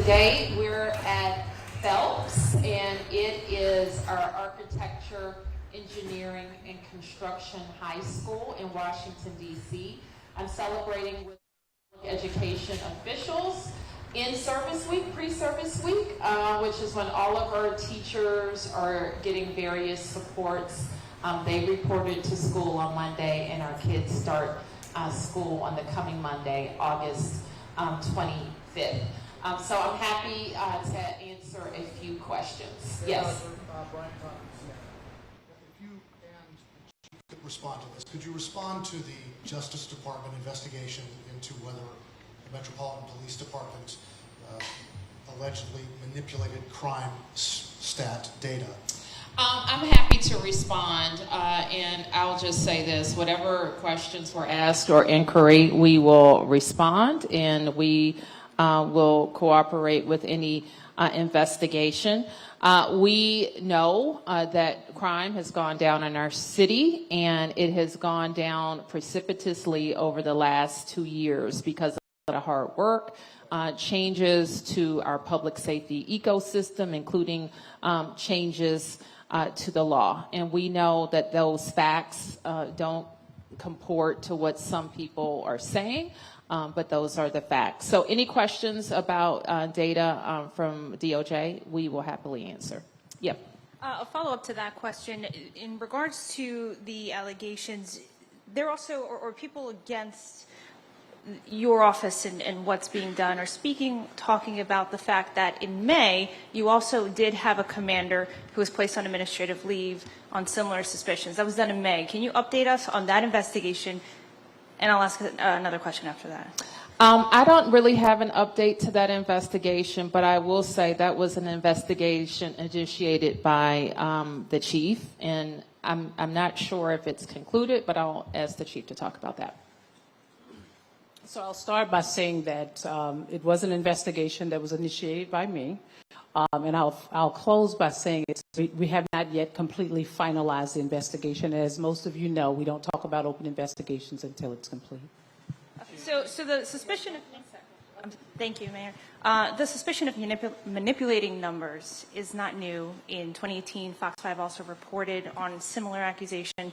Today we're at Phelps, and it is our architecture, engineering, and construction high school in Washington, D.C. I'm celebrating with education officials in service week, pre-service week, which is when all of our teachers are getting various supports. They reported to school on Monday, and our kids start school on the coming Monday, August 25th. So I'm happy to answer a few questions. Yes? Brian, if you and the chief could respond to this, could you respond to the Justice Department investigation into whether the Metropolitan Police Department allegedly manipulated crime stat data? I'm happy to respond, and I'll just say this. Whatever questions were asked or inquiry, we will respond, and we will cooperate with any investigation. We know that crime has gone down in our city, and it has gone down precipitously over the last 2 years because of the hard work, changes to our public safety ecosystem, including changes to the law. And we know that those facts don't comport to what some people are saying, but those are the facts. So any questions about data from DOJ, we will happily answer. Yep. A follow-up to that question, in regards to the allegations, there also, or people against your office and what's being done are talking about the fact that in May, you also did have a commander who was placed on administrative leave on similar suspicions. That was done in May. Can you update us on that investigation? And I'll ask another question after that. I don't really have an update to that investigation, but I will say that was an investigation initiated by the chief, and I'm not sure if it's concluded, but I'll ask the chief to talk about that. So I'll start by saying that it was an investigation that was initiated by me, and I'll close by saying we have not yet completely finalized the investigation. As most of you know, we don't talk about open investigations until it's complete. So the suspicion of... Thank you, Mayor. The suspicion of manipulating numbers is not new. In 2018, Fox 5 also reported on similar accusation,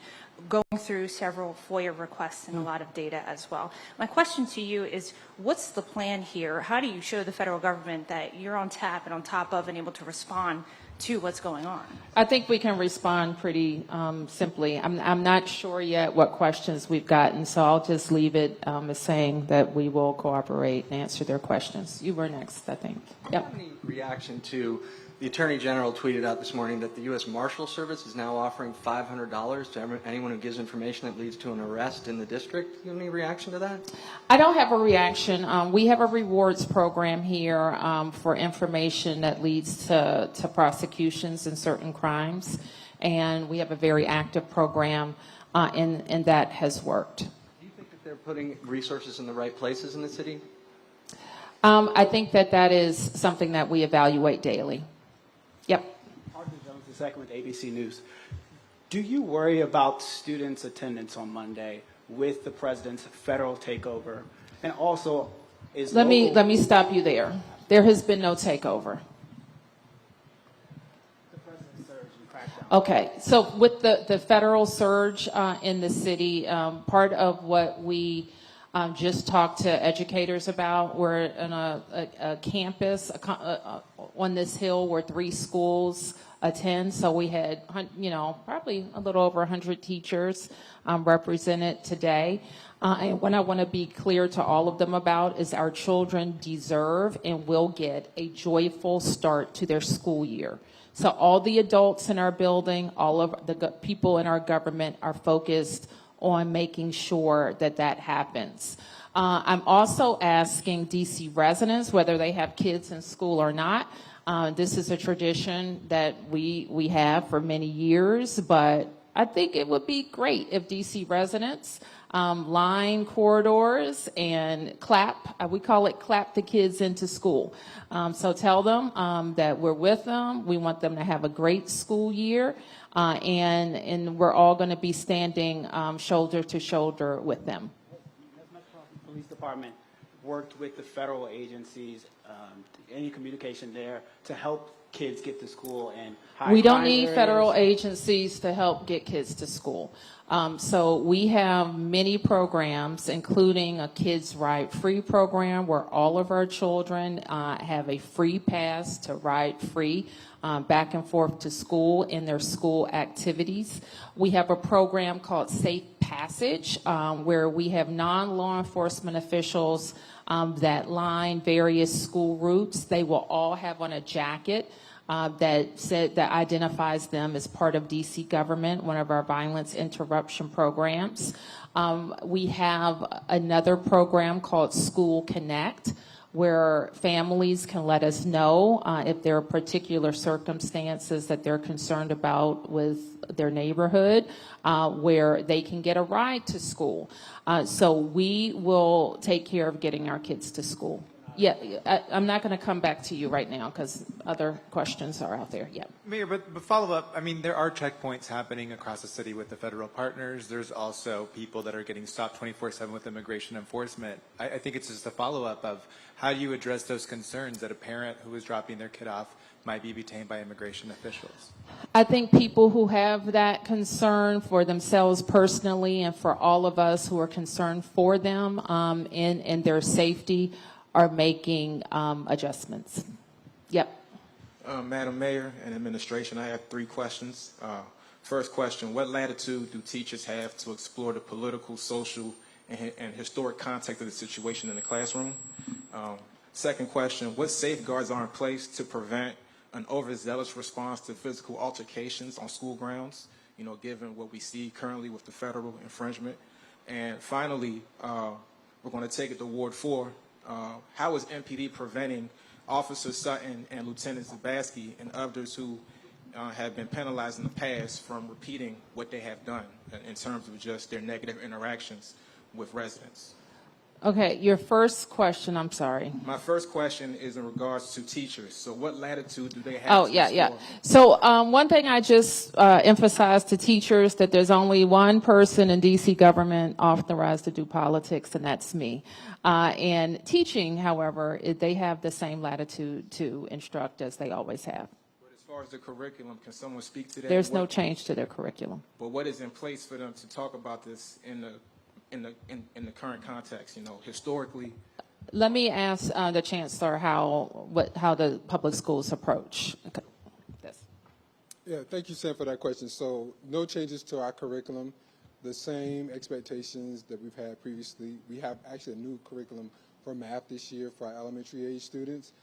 going through several FOIA requests and a lot of data as well. My question to you is, what's the plan here? How do you show the federal government that you're on tap and on top of and able to respond to what's going on? I think we can respond pretty simply. I'm not sure yet what questions we've gotten, so I'll just leave it as saying that we will cooperate and answer their questions. You were next, I think. Yep. Any reaction to the Attorney General tweeted out this morning that the U.S. Marshal Service is now offering $500 to anyone who gives information that leads to an arrest in the district? Do you have any reaction to that? I don't have a reaction. We have a rewards program here for information that leads to prosecutions in certain crimes, and we have a very active program, and that has worked. Do you think that they're putting resources in the right places in the city? I think that is something that we evaluate daily. Yep. Arthur Jones, the second with ABC News. Do you worry about students' attendance on Monday with the president's federal takeover? And also, let me stop you there. There has been no takeover. The president's surge and crackdown. Okay, so with the federal surge in the city, part of what we just talked to educators about, we're in a campus on this hill where 3 schools attend. So we had, probably a little over 100 teachers represented today. And what I want to be clear to all of them about is our children deserve and will get a joyful start to their school year. So all the adults in our building, all of the people in our government are focused on making sure that happens. I'm also asking DC residents, whether they have kids in school or not. This is a tradition that we have for many years, but I think it would be great if DC residents line corridors and clap. We call it clap the kids into school. So tell them that we're with them. We want them to have a great school year. And we're all going to be standing shoulder to shoulder with them. Metropolitan Police Department, worked with the federal agencies, any communication there to help kids get to school and high We don't crime need areas? federal agencies to help get kids to school. So we have many programs, including a Kids Ride Free program where all of our children have a free pass to ride free back and forth to school in their school activities. We have a program called Safe Passage where we have non-law enforcement officials that line various school routes. They will all have on a jacket that identifies them as part of DC government, one of our violence interruption programs. We have another program called School Connect, where families can let us know if there are particular circumstances that they're concerned about with their neighborhood, where they can get a ride to school. So we will take care of getting our kids to school. Yeah, I'm not going to come back to you right now because other questions are out there. Yeah. Mayor, but follow up, I mean, there are checkpoints happening across the city with the federal partners. There's also people that are getting stopped 24/7 with immigration enforcement. I think it's just a follow-up of how do you address those concerns that a parent who is dropping their kid off might be detained by immigration officials? I think people who have that concern for themselves personally and for all of us who are concerned for them in their safety are making adjustments. Yep. Madam Mayor and administration, I have 3 questions. First question, what latitude do teachers have to explore the political, social, and historic context of the situation in the classroom? Second question, what safeguards are in place to prevent an overzealous response to physical altercations on school grounds, you know, given what we see currently with the federal infringement? And finally, we're going to take it to Ward 4. How is MPD preventing Officer Sutton and Lieutenant Zabaski and others who have been penalized in the past from repeating what they have done in terms of just their negative interactions with residents? Okay, your first question, I'm sorry. My first question is in regards to teachers. So what latitude do they have? Oh, to yeah. explore? So one thing I just emphasized to teachers that there's only one person in DC government authorized to do politics, and that's me. And teaching, however, they have the same latitude to instruct as they always have. But as far as the curriculum, can someone speak to that? There's no change to their curriculum. But what is in place for them to talk about this in the current context, you know, historically? Let me ask the chancellor how the public schools approach this. Yeah, thank you, Sam, for that question. So no changes to our curriculum, the same expectations that we've had previously. We have actually a new curriculum for math this year for our elementary age students.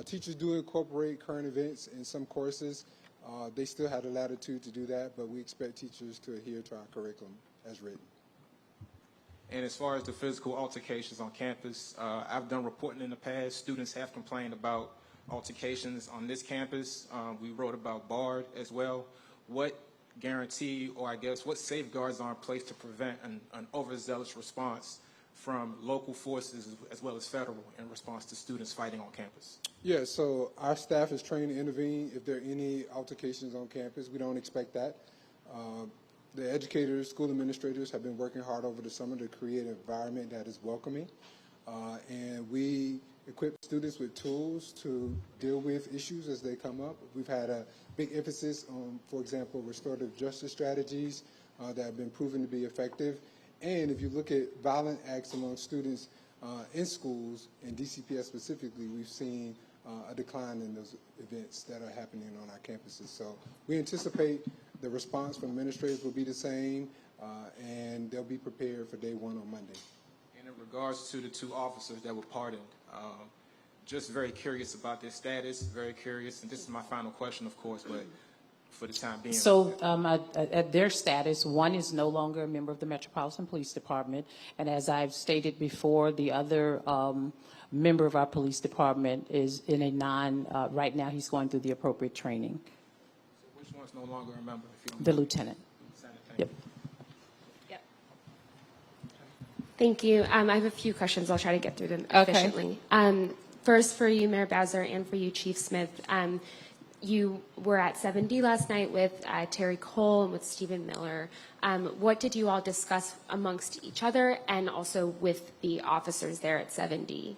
Teachers do incorporate current events in some courses. They still have the latitude to do that, but we expect teachers to adhere to our curriculum as written. And as far as the physical altercations on campus, I've done reporting in the past. Students have complained about altercations on this campus. We wrote about BARD as well. What guarantee, or I guess what safeguards are in place to prevent an overzealous response from local forces as well as federal in response to students fighting on campus? Yeah, so our staff is trained to intervene if there are any altercations on campus. We don't expect that. The educators, school administrators have been working hard over the summer to create an environment that is welcoming. And we equip students with tools to deal with issues as they come up. We've had a big emphasis on, for example, restorative justice strategies that have been proven to be effective. And if you look at violent acts among students in schools, and DCPS specifically, we've seen a decline in those events that are happening on our campuses. So we anticipate the response from administrators will be the same, and they'll be prepared for day one on Monday. And in regards to the 2 officers that were pardoned, just very curious about their status, very curious, and this is my final question, of course, but for the time being. So at their status, one is no longer a member of the Metropolitan Police Department, and as I've stated before, the other member of our police department is in a right now he's going through the appropriate training. So which one's no longer a member? If you don't The mind? lieutenant. Yep. Thank you. I have a few questions. I'll try to get through them Okay. efficiently. First, for you, Mayor Bowser, and for you, Chief Smith, You were at 7D last night with Terry Cole and with Stephen Miller. What did you all discuss amongst each other and also with the officers there at 7D?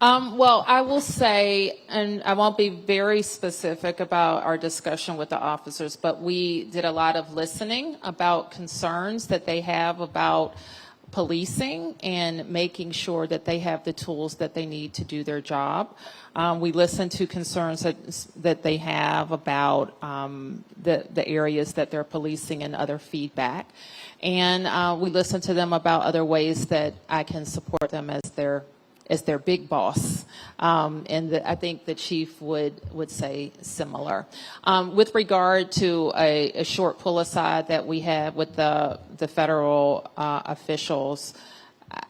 Well, I will say, and I won't be very specific about our discussion with the officers, but we did a lot of listening about concerns that they have about policing and making sure that they have the tools that they need to do their job. We listened to concerns that they have about the areas that they're policing and other feedback. And we listened to them about other ways that I can support them as their big boss. I think the chief would say similar. With regard to a short pull aside that we had with the federal officials,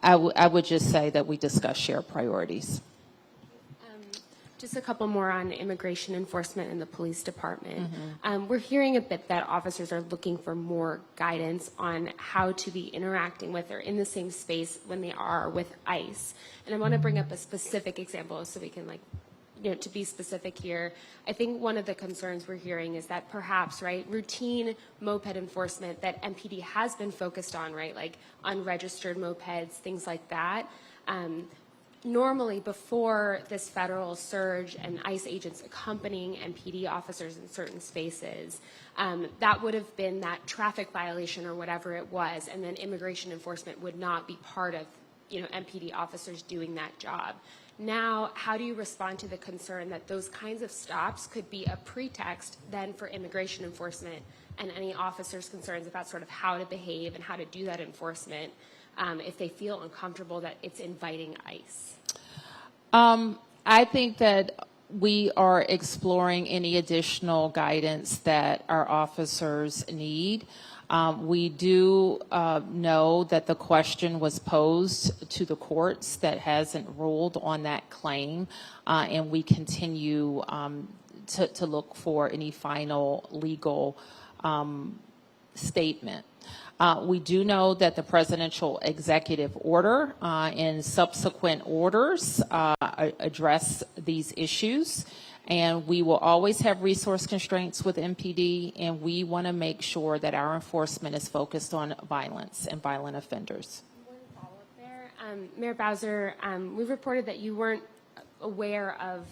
I would just say that we discussed shared priorities. Just a couple more on immigration enforcement and the police department. We're hearing a bit that officers are looking for more guidance on how to be interacting with or in the same space when they are with ICE. And I want to bring up a specific example so we can to be specific here. I think one of the concerns we're hearing is that perhaps, routine moped enforcement that MPD has been focused on, like unregistered mopeds, things like that. Normally, before this federal surge and ICE agents accompanying MPD officers in certain spaces, that would have been that traffic violation or whatever it was, and then immigration enforcement would not be part of, MPD officers doing that job. Now, how do you respond to the concern that those kinds of stops could be a pretext then for immigration enforcement and any officers' concerns about sort of how to behave and how to do that enforcement if they feel uncomfortable that it's inviting ICE? I think that we are exploring any additional guidance that our officers need. We do know that the question was posed to the courts that hasn't ruled on that claim, and we continue to look for any final legal statement. We do know that the presidential executive order and subsequent orders address these issues, and we will always have resource constraints with MPD, and we want to make sure that our enforcement is focused on violence and violent offenders. One follow-up there. Mayor Bowser, we reported that you weren't aware of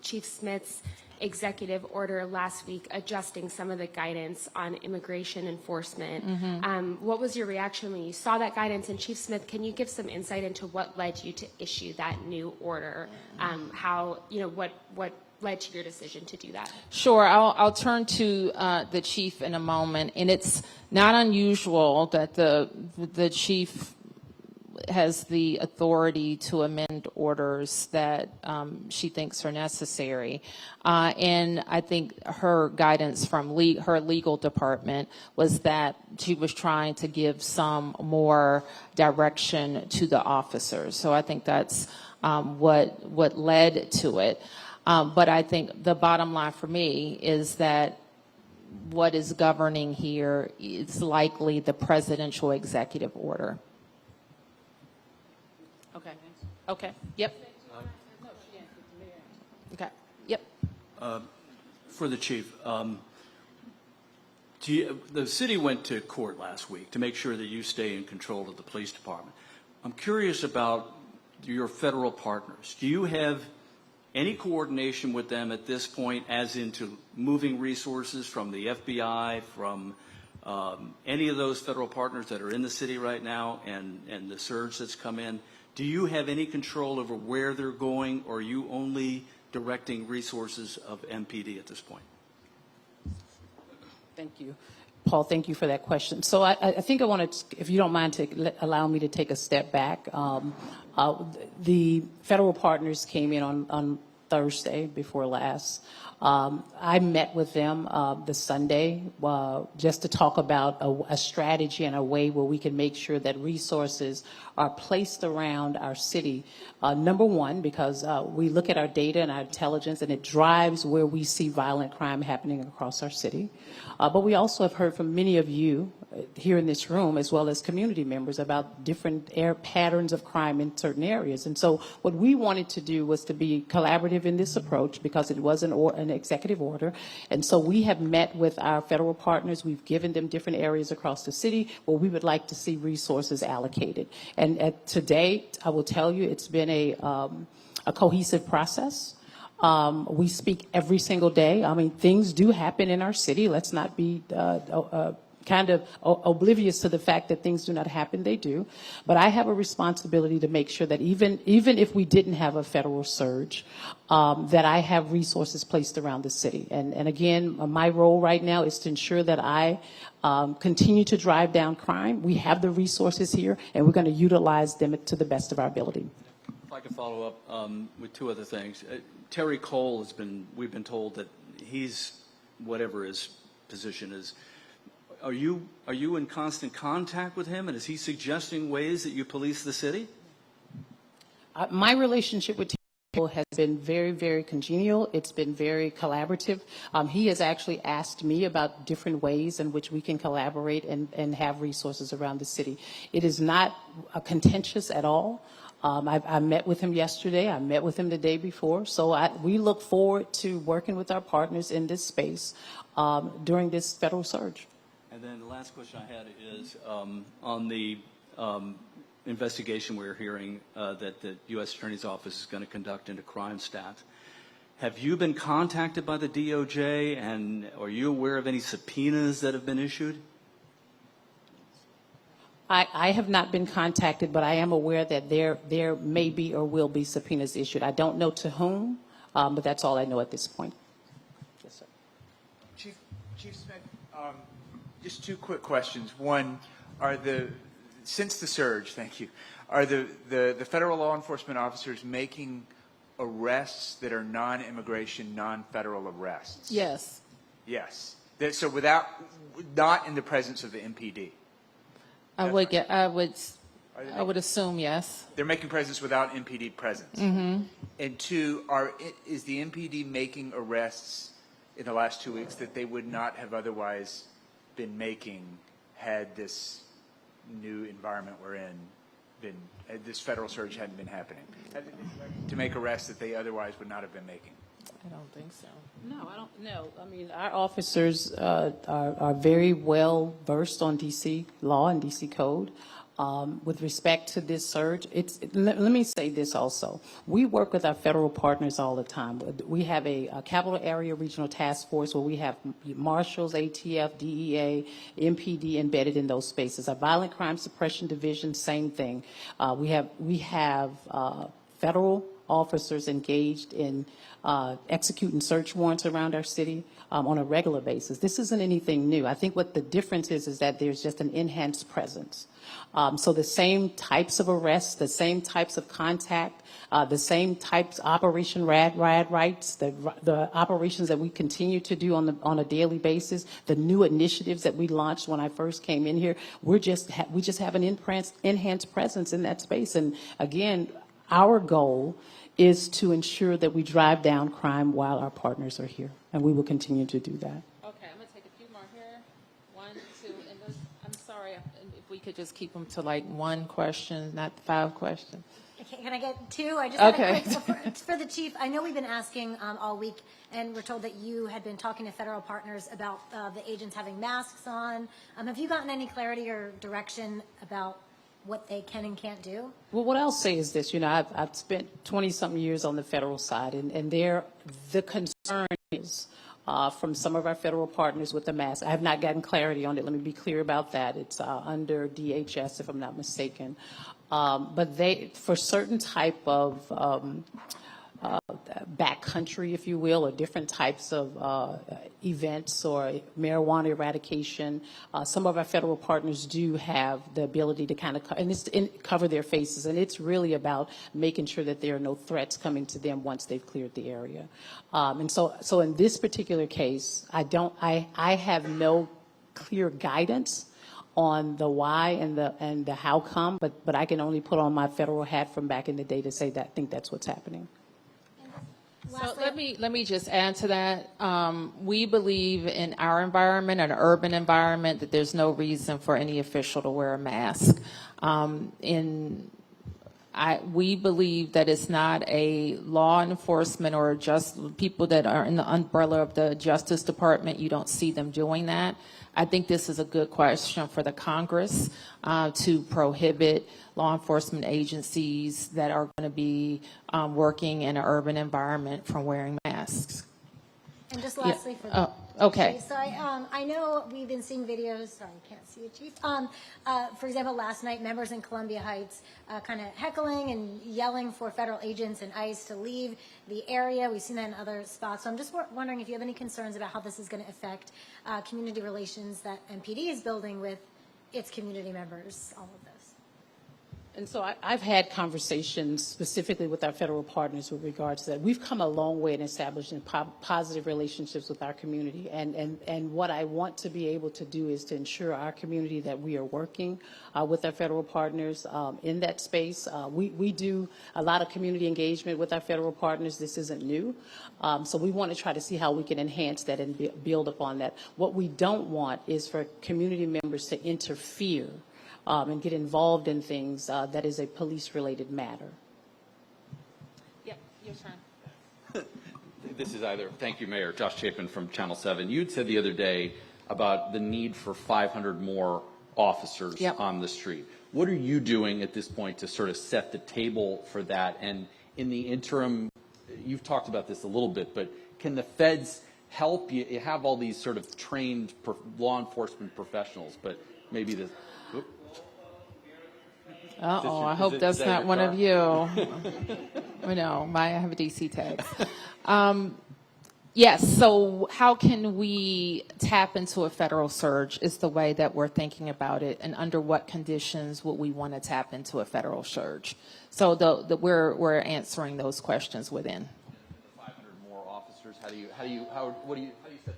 Chief Smith's executive order last week adjusting some of the guidance on immigration enforcement. What was your reaction when you saw that guidance? And Chief Smith, can you give some insight into what led you to issue that new order? What led to your decision to do that? Sure. I'll turn to the chief in a moment. And it's not unusual that the chief has the authority to amend orders that she thinks are necessary. And I think her guidance from her legal department was that she was trying to give some more direction to the officers. So I think that's what led to it. But I think the bottom line for me is that what is governing here is likely the presidential executive order. Okay. Yep. Okay. Yep. For the chief, the city went to court last week to make sure that you stay in control of the police department. I'm curious about your federal partners. Do you have any coordination with them at this point, as into moving resources from the FBI, from any of those federal partners that are in the city right now, and the surge that's come in? Do you have any control over where they're going, or are you only directing resources of MPD at this point? Thank you. Paul, thank you for that question. So I think I want to, if you don't mind, allow me to take a step back. The federal partners came in on Thursday before last. I met with them this Sunday just to talk about a strategy and a way where we can make sure that resources are placed around our city. Number one, because we look at our data and our intelligence, and it drives where we see violent crime happening across our city. But we also have heard from many of you here in this room, as well as community members, about different patterns of crime in certain areas. And so what we wanted to do was to be collaborative conservative in this approach because it was an executive order. And so we have met with our federal partners. We've given them different areas across the city where we would like to see resources allocated. And to date, I will tell you, it's been a cohesive process. We speak every single day. I mean, things do happen in our city. Let's not be kind of oblivious to the fact that things do not happen. They do. But I have a responsibility to make sure that even if we didn't have a federal surge, that I have resources placed around the city. And again, my role right now is to ensure that I continue to drive down crime. We have the resources here, and we're going to utilize them to the best of our ability. If I could follow up with two other things. Terry Cole we've been told that he's, whatever his position is, are you in constant contact with him, and is he suggesting ways that you police the city? My relationship with Terry Cole has been very, very congenial. It's been very collaborative. He has actually asked me about different ways in which we can collaborate and have resources around the city. It is not contentious at all. I met with him yesterday. I met with him the day before. So we look forward to working with our partners in this space during this federal surge. And then the last question I had is on the investigation we're hearing that the U.S. Attorney's Office is going to conduct into crime stats. Have you been contacted by the DOJ, and are you aware of any subpoenas that have been issued? I have not been contacted, but I am aware that there may be or will be subpoenas issued. I don't know to whom, but that's all I know at this point. Yes, sir. Chief Smith, just two quick questions. One, since the surge, thank you, are the federal law enforcement officers making arrests that are non-immigration, non-federal arrests? Yes. Yes. So not in the presence of the MPD? I would assume yes. They're making presence without MPD presence. Mm-hmm. And two, is the MPD making arrests in the last 2 weeks that they would not have otherwise been making had this new environment we're in this federal surge hadn't been happening? To make arrests that they otherwise would not have been making? I don't think so. No, I don't know. I mean, our officers are very well versed on D.C. law and D.C. code. With respect to this surge, let me say this also. We work with our federal partners all the time. We have a capital area regional task force where we have marshals, ATF, DEA, MPD embedded in those spaces. Our violent crime suppression division, same thing. We have federal officers engaged in executing search warrants around our city on a regular basis. This isn't anything new. I think what the difference is that there's just an enhanced presence. So the same types of arrests, the same types of contact, the same types, Operation Rad Rights, the operations that we continue to do on a daily basis, the new initiatives that we launched when I first came in here, we just have an enhanced presence in that space. And again, our goal is to ensure that we drive down crime while our partners are here, and we will continue to do that. Okay, I'm going to take a few more here. 1, 2, and I'm sorry if we could just keep them to like one question, not 5 questions. Okay, can I get 2? I just Okay. had a quick, for the chief, I know we've been asking all week, and we're told that you had been talking to federal partners about the agents having masks on. Have you gotten any clarity or direction about what they can and can't do? Well, what I'll say is this, I've spent 20-something years on the federal side, and the concern is from some of our federal partners with the mask. I have not gotten clarity on it. Let me be clear about that. It's under DHS, if I'm not mistaken. But for certain type of backcountry, if you will, or different types of events or marijuana eradication, some of our federal partners do have the ability to kind of cover their faces, and it's really about making sure that there are no threats coming to them once they've cleared the area. And so in this particular case, I have no clear guidance on the why and the how come, but I can only put on my federal hat from back in the day to say that I think that's what's happening. So let me just add to that. We believe in our environment, an urban environment, that there's no reason for any official to wear a mask. In We believe that it's not a law enforcement or just people that are in the umbrella of the Justice Department. You don't see them doing that. I think this is a good question for the Congress to prohibit law enforcement agencies that are going to be working in an urban environment from wearing masks. And just lastly for the okay. Chief, so I know we've been seeing videos. Sorry, I can't see you, Chief. For example, last night, members in Columbia Heights kind of heckling and yelling for federal agents and ICE to leave the area. We've seen that in other spots. So I'm just wondering if you have any concerns about how this is going to affect community relations that MPD is building with its community members, all of this. And so I've had conversations specifically with our federal partners with regards to that. We've come a long way in establishing positive relationships with our community. And what I want to be able to do is to ensure our community that we are working with our federal partners in that space. We do a lot of community engagement with our federal partners. This isn't new. So we want to try to see how we can enhance that and build upon that. What we don't want is for community members to interfere and get involved in things that is a police-related matter. Yep, your turn. This is thank you, Mayor. Josh Chapin from Channel 7. You'd said the other day about the need for 500 more officers on the street. What are you doing at this point to sort of set the table for that? And in the interim, you've talked about this a little bit, but can the feds help? You have all these sort of trained law enforcement professionals, but maybe the... Uh-oh, I hope that's not one of you. No, I have a DC tag. Yes, so how can we tap into a federal surge is the way that we're thinking about it, and under what conditions would we want to tap into a federal surge? So we're answering those questions within. 500 more officers, how do you set the table?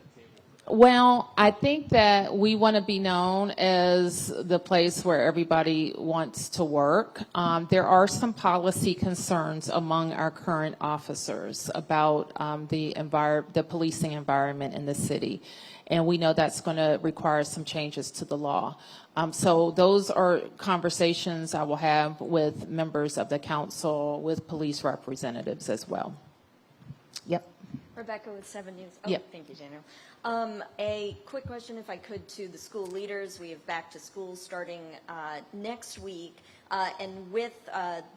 Well, I think that we want to be known as the place where everybody wants to work. There are some policy concerns among our current officers about the policing environment in the city. And we know that's going to require some changes to the law. So those are conversations I will have with members of the council, with police representatives as well. Yep. Rebecca with 7 News. Yep. Thank you, Daniel. A quick question, if I could, to the school leaders. We have back to school starting next week. And with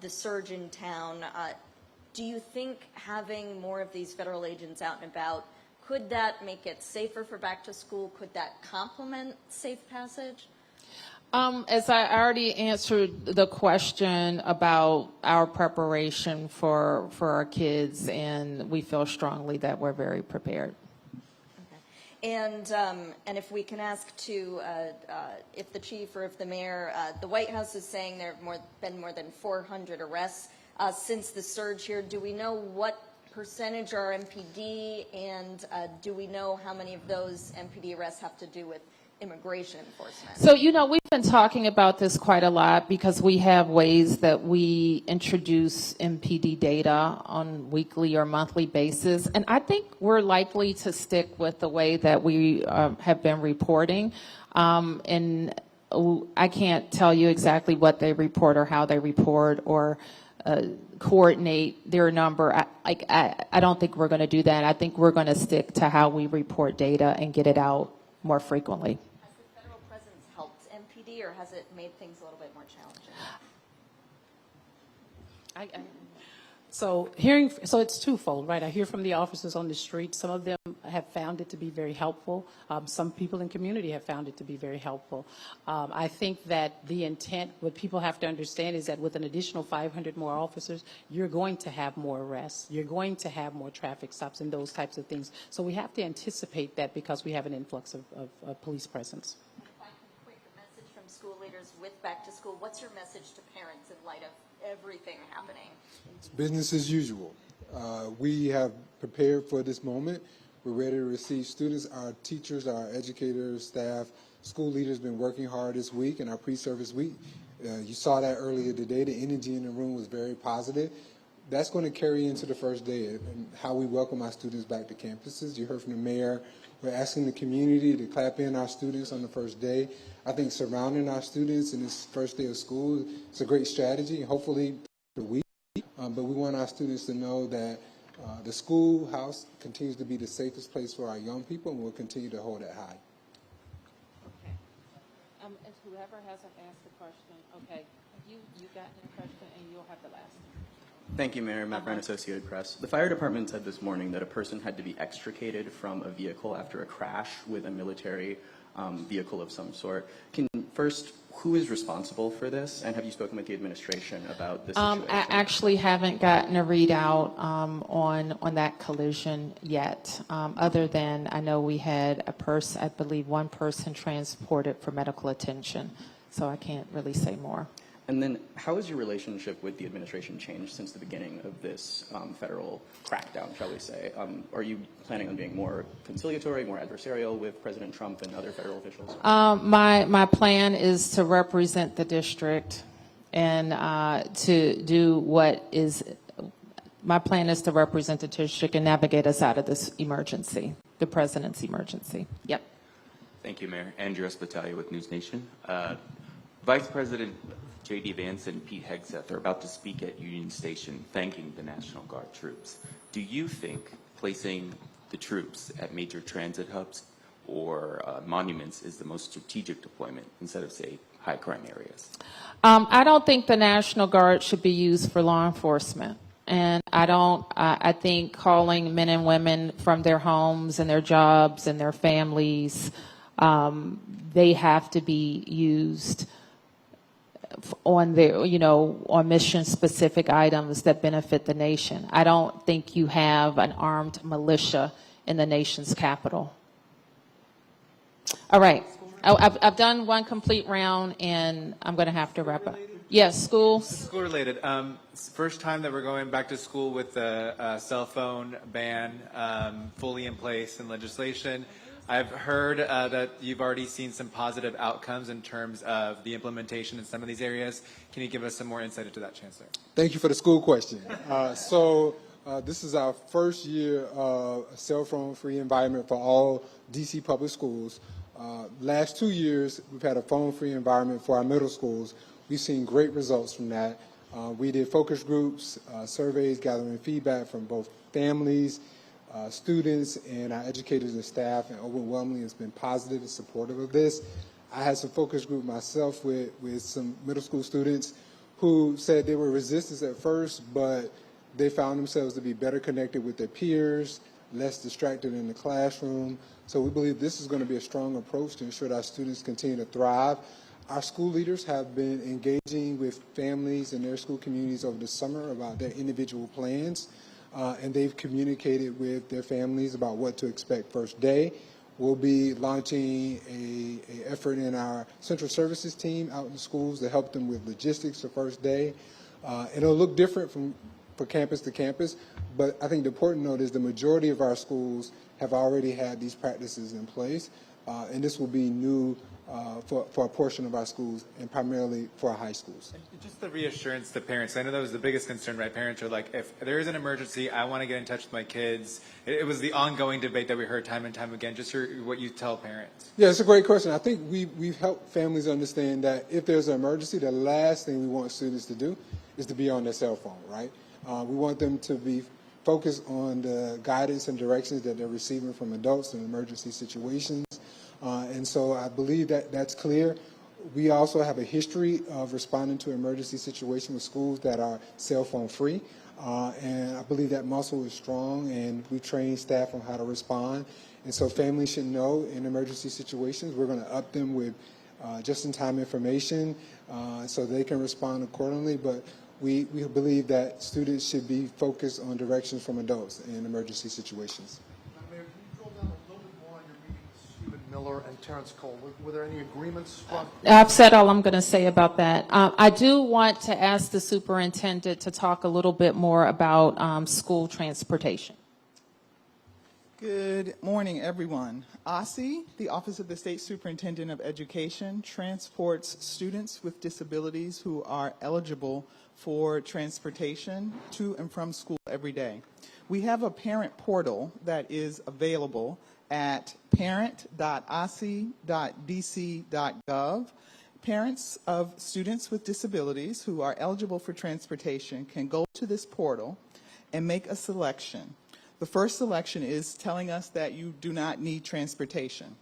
the surge in town, do you think having more of these federal agents out and about, could that make it safer for back to school? Could that complement safe passage? As I already answered the question about our preparation for our kids, and we feel strongly that we're very prepared. Okay. And if we can ask to, if the chief or if the mayor, the White House is saying there have been more than 400 arrests since the surge here. Do we know what percentage are MPD, and do we know how many of those MPD arrests have to do with immigration enforcement? So, we've been talking about this quite a lot because we have ways that we introduce MPD data on weekly or monthly basis. And I think we're likely to stick with the way that we have been reporting. And I can't tell you exactly what they report or how they report or coordinate their number. I don't think we're going to do that. I think we're going to stick to how we report data and get it out more frequently. Has the federal presence helped MPD, or has it made things a little bit more challenging? So it's twofold, right? I hear from the officers on the street. Some of them have found it to be very helpful. Some people in community have found it to be very helpful. I think that the intent, what people have to understand is that with an additional 500 more officers, you're going to have more arrests. You're going to have more traffic stops and those types of things. So we have to anticipate that because we have an influx of police presence. If I can quick message from school leaders with back to school, what's your message to parents in light of everything happening? It's business as usual. We have prepared for this moment. We're ready to receive students. Our teachers, our educators, staff, school leaders have been working hard this week in our pre-service week. You saw that earlier today. The energy in the room was very positive. That's going to carry into the first day and how we welcome our students back to campuses. You heard from the mayor. We're asking the community to clap in our students on the first day. I think surrounding our students in this first day of school is a great strategy. Hopefully week. But we want our students to know that the schoolhouse continues to be the safest place for our young people, and we'll continue to hold it high. If whoever hasn't asked a question, okay, you got your question, and you'll have the last. Thank you, Mayor. Matt Brown, Associated Press. The fire department said this morning that a person had to be extricated from a vehicle after a crash with a military vehicle of some sort. First, who is responsible for this, and have you spoken with the administration about this situation? I actually haven't gotten a readout on that collision yet, other than I know we had a person, I believe one person transported for medical attention, so I can't really say more. And then how has your relationship with the administration changed since the beginning of this federal crackdown, shall we say? Are you planning on being more conciliatory, more adversarial with President Trump and other federal officials? My plan is to represent the district and to do what is, my plan is to represent the district and navigate us out of this emergency, the president's emergency. Yep. Thank you, Mayor. Andrew Espitalia with News Nation. Vice President J.D. Vance and Pete Hegseth are about to speak at Union Station thanking the National Guard troops. Do you think placing the troops at major transit hubs or monuments is the most strategic deployment instead of, say, high crime areas? I don't think the National Guard should be used for law enforcement. And I think calling men and women from their homes and their jobs and their families, they have to be used on their, on mission-specific items that benefit the nation. I don't think you have an armed militia in the nation's capital. All right. I've done one complete round, and I'm going to have to wrap up. Yes, schools. School related. First time that we're going back to school with the cell phone ban fully in place in legislation. I've heard that you've already seen some positive outcomes in terms of the implementation in some of these areas. Can you give us some more insight into that, Chancellor? Thank you for the school question. This is our first year of a cell phone-free environment for all D.C. public schools. Last 2 years, we've had a phone-free environment for our middle schools. We've seen great results from that. We did focus groups, surveys, gathering feedback from both families, students, and our educators and staff, and overwhelmingly it's been positive and supportive of this. I had some focus group myself with some middle school students who said they were resistant at first, but they found themselves to be better connected with their peers, less distracted in the classroom. So we believe this is going to be a strong approach to ensure that our students continue to thrive. Our school leaders have been engaging with families and their school communities over the summer about their individual plans, and they've communicated with their families about what to expect first day. We'll be launching an effort in our central services team out in the schools to help them with logistics the first day. It'll look different from campus to campus, but I think the important note is the majority of our schools have already had these practices in place, and this will be new for a portion of our schools and primarily for our high schools. And just the reassurance to parents. I know that was the biggest concern, right? Parents are like, if there is an emergency, I want to get in touch with my kids. It was the ongoing debate that we heard time and time again. Just what you tell parents. Yeah, it's a great question. I think we've helped families understand that if there's an emergency, the last thing we want students to do is to be on their cell phone, right? We want them to be focused on the guidance and directions that they're receiving from adults in emergency situations. And so I believe that that's clear. We also have a history of responding to emergency situations with schools that are cell phone free. And I believe that muscle is strong, and we train staff on how to respond. And so families should know in emergency situations, we're going to up them with just-in-time information so they can respond accordingly. But we believe that students should be focused on directions from adults in emergency situations. Mayor, can you drill down a little bit more on your meeting with Stephen Miller and Terrence Cole? Were there any agreements struck? I've said all I'm going to say about that. I do want to ask the superintendent to talk a little bit more about school transportation. Good morning, everyone. OSSE, the Office of the State Superintendent of Education, transports students with disabilities who are eligible for transportation to and from school every day. We have a parent portal that is available at parent.osse.dc.gov. Parents of students with disabilities who are eligible for transportation can go to this portal and make a selection. The first selection is telling us that you do not need transportation.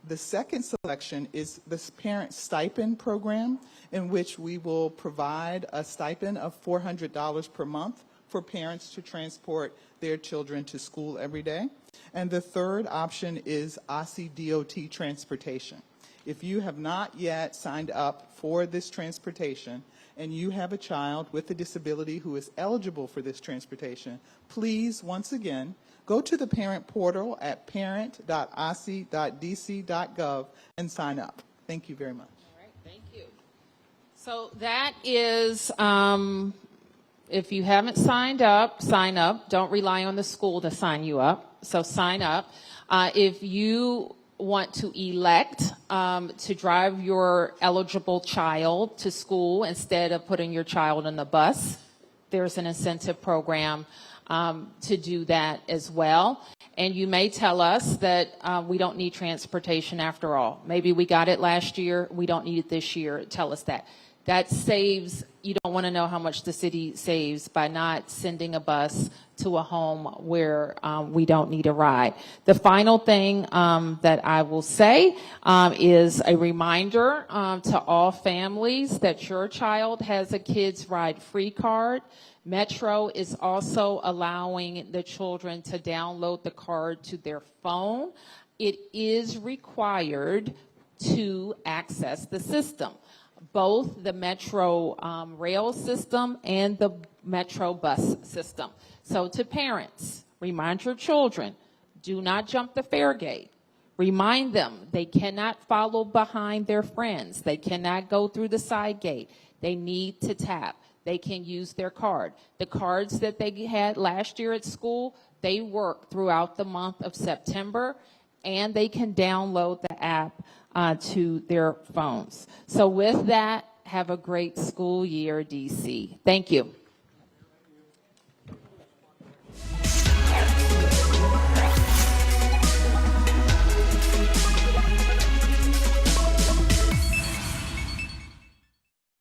The second selection is the parent stipend program, in which we will provide a stipend of $400 per month for parents to transport their children to school every day. And the third option is OSSI DOT transportation. If you have not yet signed up for this transportation and you have a child with a disability who is eligible for this transportation, please, once again, go to the parent portal at parent.ossi.dc.gov and sign up. Thank you very much. All right, thank you. So that is, if you haven't signed up, sign up. Don't rely on the school to sign you up. So sign up. If you want to elect to drive your eligible child to school instead of putting your child on the bus, there's an incentive program to do that as well. And you may tell us that we don't need transportation after all. Maybe we got it last year, we don't need it this year. Tell us that. That saves, you don't want to know how much the city saves by not sending a bus to a home where we don't need a ride. The final thing that I will say is a reminder to all families that your child has a Kids Ride Free card. Metro is also allowing the children to download the card to their phone. It is required to access the system, both the Metro rail system and the Metro bus system. So to parents, remind your children, do not jump the fare gate. Remind them they cannot follow behind their friends. They cannot go through the side gate. They need to tap. They can use their card. The cards that they had last year at school, they work throughout the month of September, and they can download the app to their phones. So with that, have a great school year, DC. Thank you.